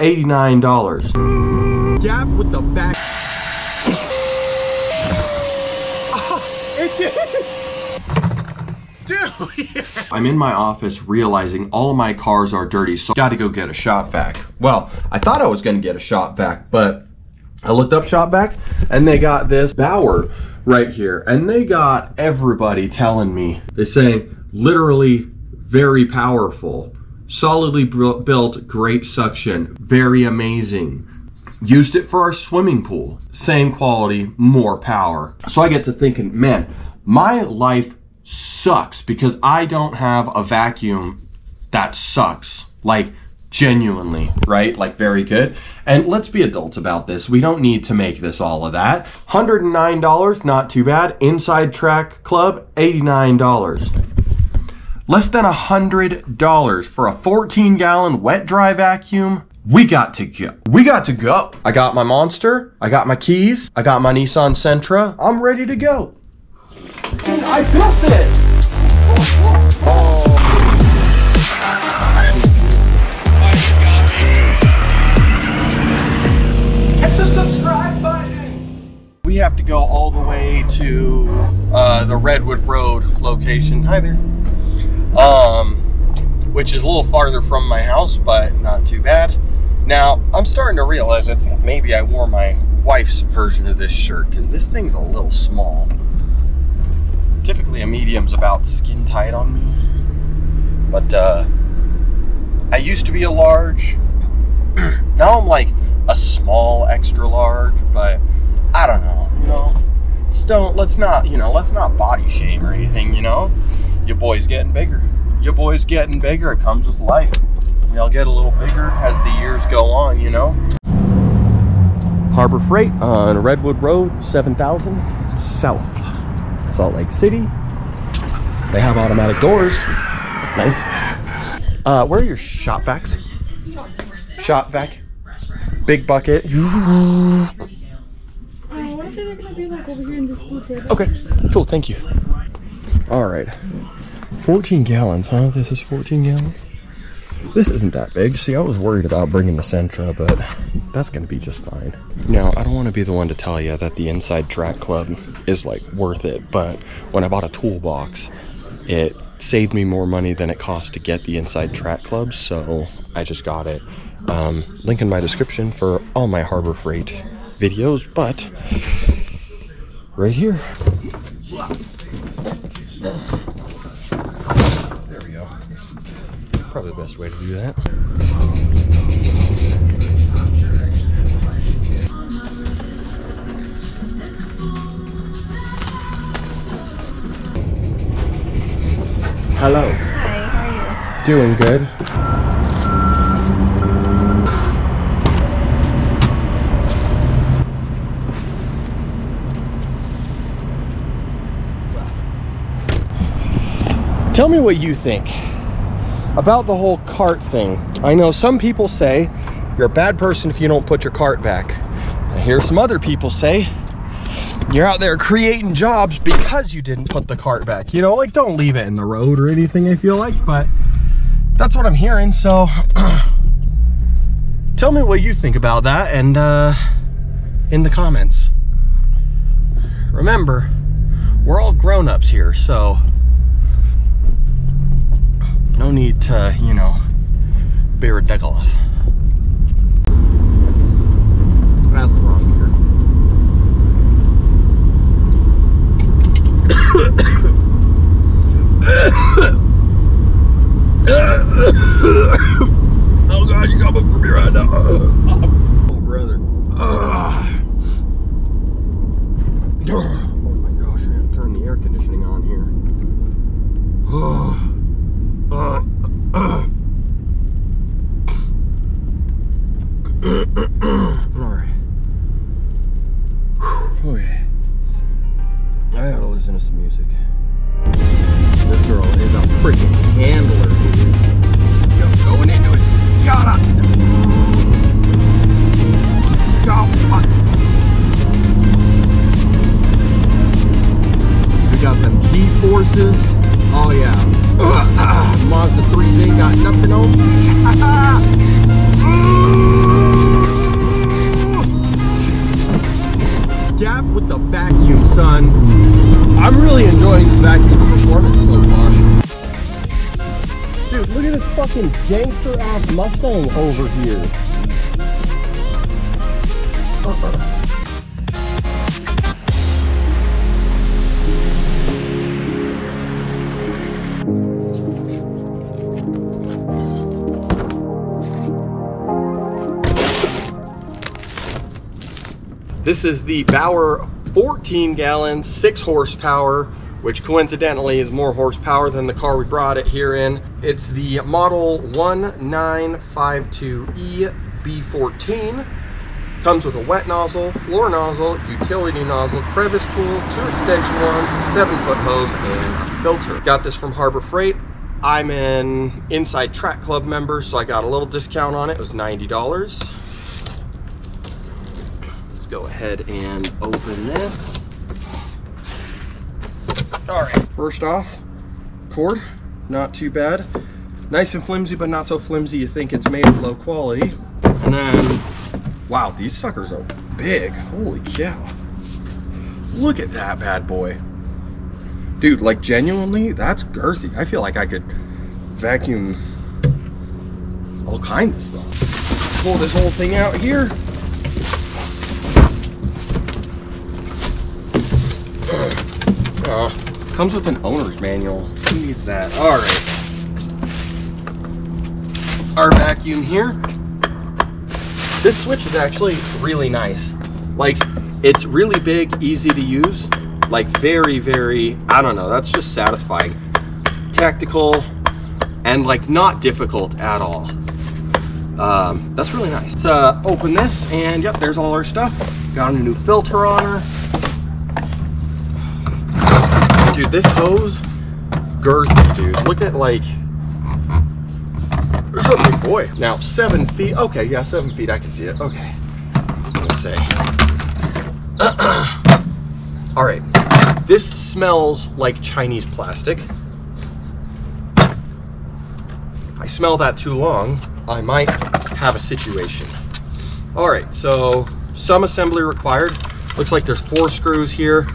$89. Gap with the back. Oh, it did. Dude, yeah. I'm in my office realizing all of my cars are dirty, so I gotta go get a shop vac. Well, I thought I was gonna get a shop vac, but I looked up shop vac and they got this Bauer right here. And they got everybody telling me, they're saying literally very powerful, solidly built, great suction, very amazing. Used it for our swimming pool, same quality, more power. So I get to thinking, man, my life sucks because I don't have a vacuum that sucks, like genuinely, right? Like very good. And let's be adults about this. We don't need to make this all of that. $109, not too bad. Inside Track Club, $89. Less than $100 for a 14-gallon wet dry vacuum. We got to go. We got to go. I got my Monster. I got my keys. I got my Nissan Sentra. I'm ready to go. And I built it. Oh. Hit the subscribe button. We have to go all the way to the Redwood Road location. Hi there. Which is a little farther from my house, but not too bad. Now, I'm starting to realize, I think maybe I wore my wife's version of this shirt because this thing's a little small. Typically a medium's about skin tight on me, but I used to be a large. Now I'm like a small extra large, but I don't know, you know, just don't, let's not body shame or anything, you know. Your boy's getting bigger. Your boy's getting bigger. It comes with life. We all get a little bigger as the years go on, you know. Harbor Freight on Redwood Road, 7000 South, Salt Lake City. They have automatic doors. That's nice. Where are your shop vacs? Shop vac. Big bucket. I want to say they're gonna be like over here in this blue table. Okay, cool, thank you. All right, 14 gallons, huh? This is 14 gallons. This isn't that big. See, I was worried about bringing the Sentra, but that's gonna be just fine. Now, I don't want to be the one to tell you that the Inside Track Club is like worth it, but when I bought a toolbox, it saved me more money than it cost to get the Inside Track Club, so I just got it. Link in my description for all my Harbor Freight videos, but right here. There we go. Probably the best way to do that. Hello. Hi, how are you? Doing good. Tell me what you think about the whole cart thing. I know some people say you're a bad person if you don't put your cart back. I hear some other people say you're out there creating jobs because you didn't put the cart back. You know, like, don't leave it in the road or anything, I feel like, but that's what I'm hearing. So tell me what you think about that, and in the comments. Remember, we're all grown-ups here, so no need to, you know, be ridiculous. That's the wrong gear. Oh God, you got one for me right now. Oh brother. Oh my gosh, I have to turn the air conditioning on here. Alright. Okay. I gotta listen to some music. This girl is a freaking handler, dude. Just going into it. Gotta. We got them G-forces. Oh yeah. Mazda 3s ain't got nothing on. vacuum performance so far. Dude, look at this fucking gangster ass Mustang over here. This is the Bauer 14-gallon, 6 horsepower, which coincidentally is more horsepower than the car we brought it here in. It's the model 1952E B14. Comes with a wet nozzle, floor nozzle, utility nozzle, crevice tool, 2 extension wands, 7-foot hose, and filter. Got this from Harbor Freight. I'm an Inside Track Club member, so I got a little discount on it. It was $90. Let's go ahead and open this. All right, first off, cord, not too bad. Nice and flimsy, but not so flimsy you think it's made of low quality. And then, wow, these suckers are big. Holy cow. Look at that bad boy. Dude, like genuinely, that's girthy. I feel like I could vacuum all kinds of stuff. Pull this whole thing out here. Comes with an owner's manual. Who needs that? All right. Our vacuum here. This switch is actually really nice. Like, it's really big, easy to use. Like very, very, I don't know, that's just satisfying. Tactical and like not difficult at all. That's really nice. Let's open this and yep, there's all our stuff. Got a new filter on her. Dude, this hose, girthy, dude. Look at like, there's a big boy. Now, 7 feet, okay, yeah, 7 feet, I can see it, okay. I'm gonna say. All right, this smells like Chinese plastic. I smell that too long, I might have a situation. All right, so some assembly required. Looks like there's 4 screws here.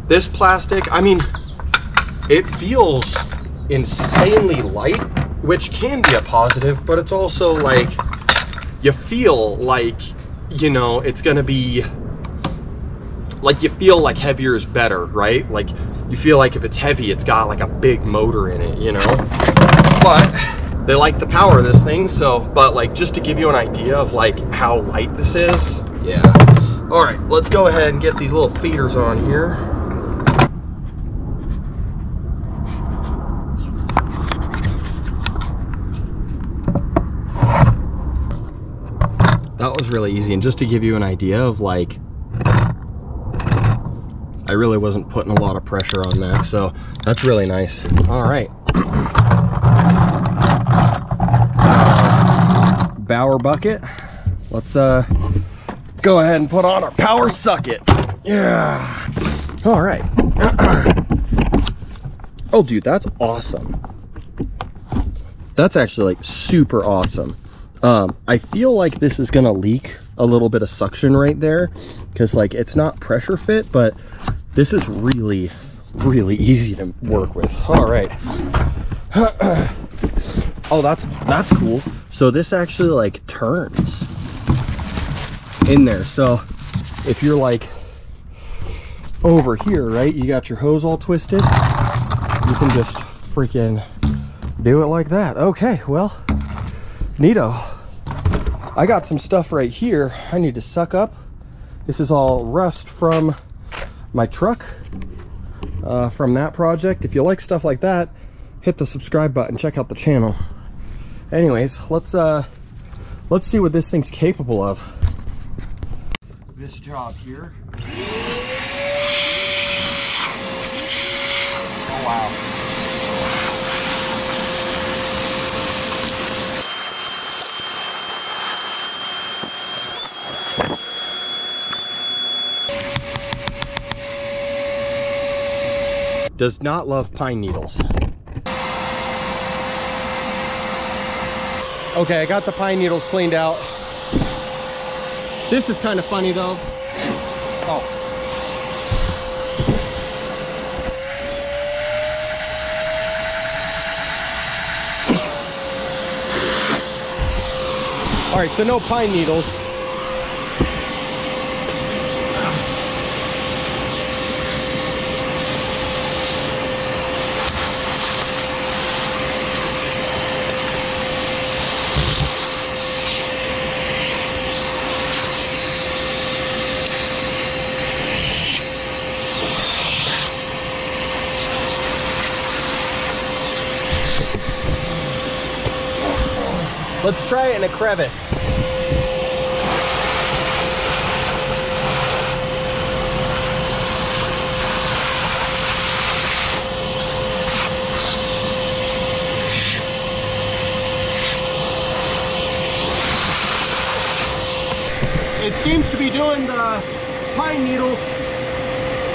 This plastic, I mean, it feels insanely light, which can be a positive, but it's also like, you feel like, you know, it's gonna be, like you feel like heavier is better, right? Like you feel like if it's heavy, it's got like a big motor in it, you know? But they like the power of this thing, so, but like just to give you an idea of like how light this is, yeah. All right, let's go ahead and get these little feeders on here. That was really easy, and just to give you an idea of like, I really wasn't putting a lot of pressure on that, so that's really nice. All right. Bauer bucket. Let's go ahead and put on our power sucket. Yeah. All right. Oh, dude, that's awesome. That's actually like super awesome. I feel like this is gonna leak a little bit of suction right there because like it's not pressure fit, but this is really, really easy to work with. All right. Oh, that's cool. So this actually like turns in there. So if you're like over here, right, you got your hose all twisted, you can just freaking do it like that. Okay, well, neato. I got some stuff right here I need to suck up. This is all rust from my truck, from that project. If you like stuff like that, hit the subscribe button, check out the channel. Anyways, let's see what this thing's capable of. This job here. Oh wow. Does not love pine needles. Okay, I got the pine needles cleaned out. This is kind of funny though. Oh. All right, so no pine needles. Let's try it in a crevice. It seems to be doing the pine needles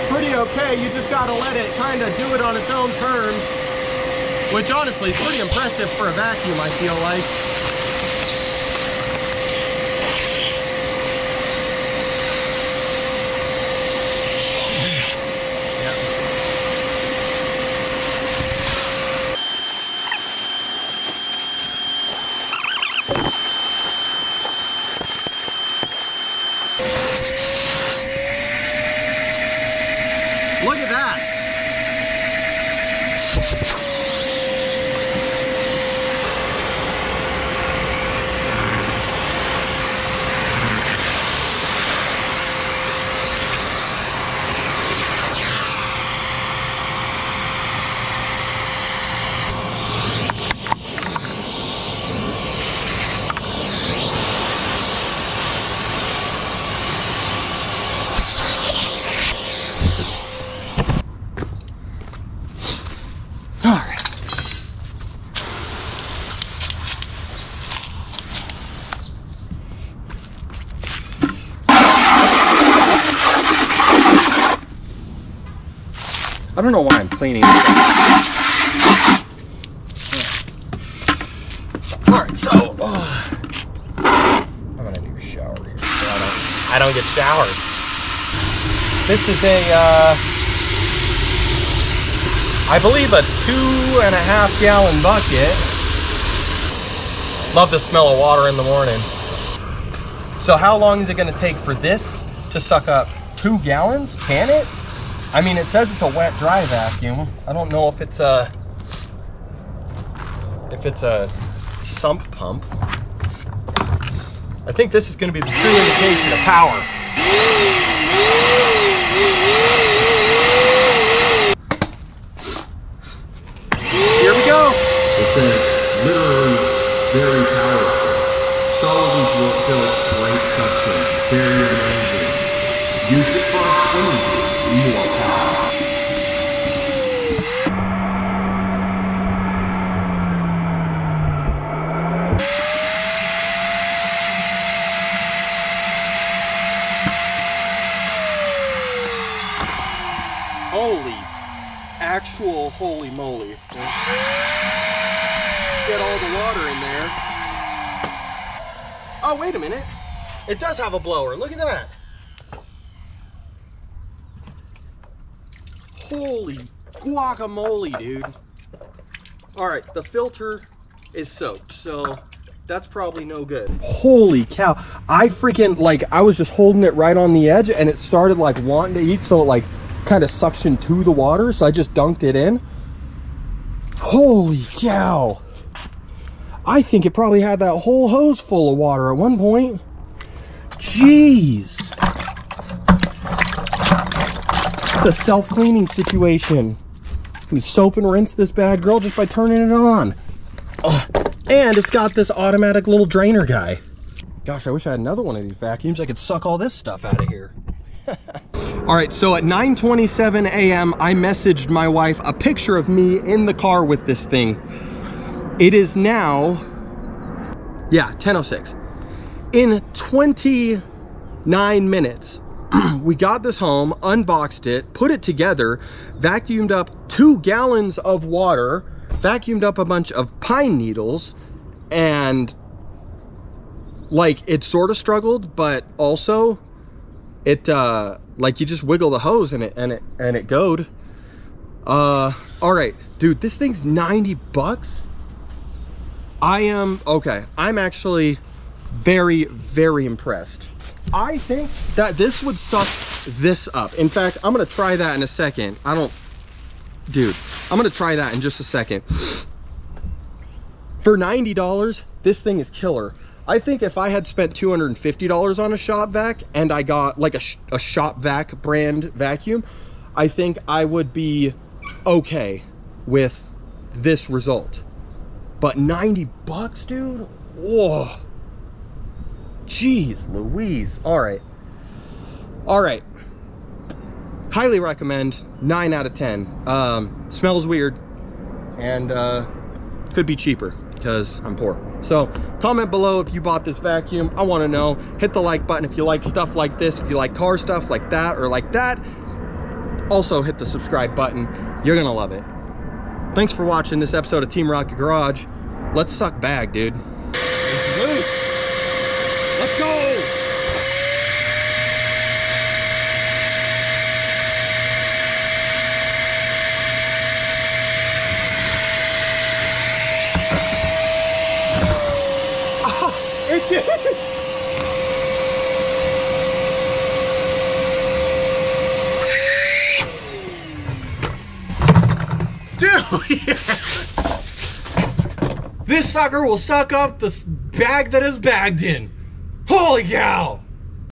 pretty okay. You just gotta let it kind of do it on its own terms, which honestly is pretty impressive for a vacuum, I feel like. Look at that. All right. I don't know why I'm cleaning this. All right, so I'm gonna do a shower here. So I don't get showered. This is a I believe a 2.5 gallon bucket. Love the smell of water in the morning. So how long is it gonna take for this to suck up 2 gallons? Can it? I mean, it says it's a wet dry vacuum. I don't know if it's a sump pump. I think this is gonna be the true indication of power. Here we go. It's literally very powerful. Sullivan's built great suction. Very amazing. Use it for a swimming pool. More power. Holy moly. Get all the water in there. Oh, wait a minute. It does have a blower. Look at that. Holy guacamole, dude. All right, the filter is soaked, so that's probably no good. Holy cow. I freaking, like, I was just holding it right on the edge and it started like wanting to eat, so it like kind of suctioned to the water, so I just dunked it in. Holy cow. I think it probably had that whole hose full of water at one point. Jeez. It's a self-cleaning situation. We soap and rinse this bad girl just by turning it on. And it's got this automatic little drainer guy. Gosh, I wish I had another one of these vacuums. I could suck all this stuff out of here. All right, so at 9:27 a.m., I messaged my wife a picture of me in the car with this thing. It is now, yeah, 10:06. In 29 minutes, we got this home, unboxed it, put it together, vacuumed up 2 gallons of water, vacuumed up a bunch of pine needles, and like it sort of struggled, but also it like you just wiggle the hose and it goed. All right, dude, this thing's 90 bucks. I'm actually very, very impressed. I think that this would suck this up. In fact, I'm gonna try that in a second. Dude, I'm gonna try that in just a second. For $90, this thing is killer. I think if I had spent $250 on a shop vac and I got like a shop vac brand vacuum, I think I would be okay with this result. But 90 bucks, dude? Whoa. Jeez Louise. All right. Highly recommend. 9 out of 10. Smells weird and could be cheaper because I'm poor. So comment below if you bought this vacuum. I want to know. Hit the like button if you like stuff like this, if you like car stuff like that or like that. Also hit the subscribe button. You're gonna love it. Thanks for watching this episode of Team Rocket Garage. Let's suck bag, dude. Let's go! It did. Dude, yeah. This sucker will suck up this bag that is bagged in. Holy cow!